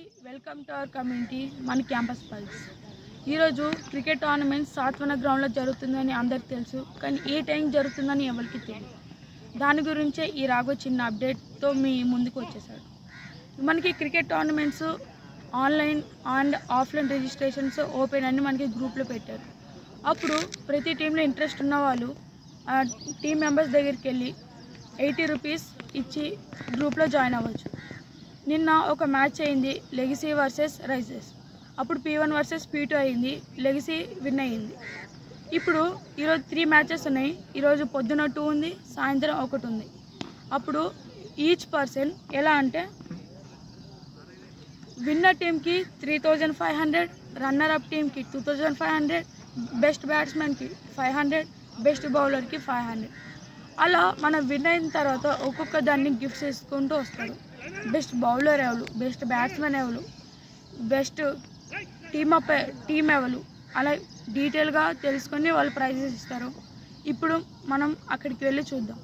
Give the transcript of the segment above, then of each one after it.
Welcome to our community మన campus pulse. ఈరోజు cricket tournament సాత్వన గ్రౌండ్లో జరుగుతుందని అందరికీ తెలుసు, కానీ ఏ టైం జరుగుతుందని ఎవరికి తెలియదు. దాని గురించే ఈ రాఘవ చిన్న అప్డేట్తో మీ ముందుకు వచ్చేసాడు. మనకి cricket tournaments online and offline registrations open అని మనకి గ్రూప్లో పెట్టారు. అప్పుడు ప్రతి టీంలో ఇంట్రెస్ట్ ఉన్న వాళ్ళు టీం మెంబర్స్ దగ్గరికి వెళ్ళి 80 రూపీస్ ఇచ్చి గ్రూప్లో జాయిన్ అవ్వచ్చు. నిన్న ఒక మ్యాచ్ అయింది, లెగసీ వర్సెస్ రైజర్స్. అప్పుడు P1 వర్సెస్ P2 అయింది, లెగసీ విన్ అయింది. ఇప్పుడు ఈరోజు 3 మ్యాచెస్ ఉన్నాయి. ఈరోజు పొద్దున 2 ఉంది, సాయంత్రం 1 ఉంది. అప్పుడు ఈచ్ పర్సన్ ఎలా అంటే విన్నర్ టీమ్కి 3500, రన్నర్ అప్ టీమ్కి 2500, బెస్ట్ బ్యాట్స్మెన్కి 500, బెస్ట్ బౌలర్కి 500. అలా మనం విన్ అయిన తర్వాత ఒక్కొక్క దాన్ని గిఫ్ట్స్ ఇసుకుంటూ వస్తారు. బెస్ట్ బౌలర్ ఎవరు, బెస్ట్ బ్యాట్స్మెన్ ఎవరు, బెస్ట్ టీమ్ ఎవరు, అలా డీటెయిల్గా తెలుసుకొని వాళ్ళు ప్రైజెస్ ఇస్తారు. ఇప్పుడు మనం అక్కడికి వెళ్ళి చూద్దాం.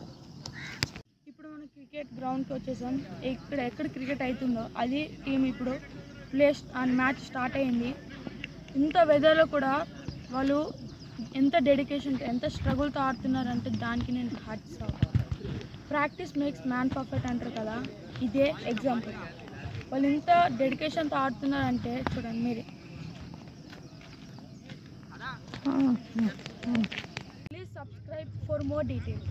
ఇప్పుడు మనం క్రికెట్ గ్రౌండ్కి వచ్చేసాం. ఎక్కడ క్రికెట్ అవుతుందో అది టీం ఇప్పుడు మ్యాచ్ స్టార్ట్ అయింది. ఇంత వెదర్లో కూడా వాళ్ళు ఎంత డెడికేషన్తో, ఎంత స్ట్రగుల్తో ఆడుతున్నారంటే దానికి నేను hats off. Practice makes man perfect అంటారు కదా, ఇదే ఎగ్జాంపుల్. వాళ్ళు ఎంత డెడికేషన్తో ఆడుతున్నారంటే చూడండి మీరే. Please subscribe for more details.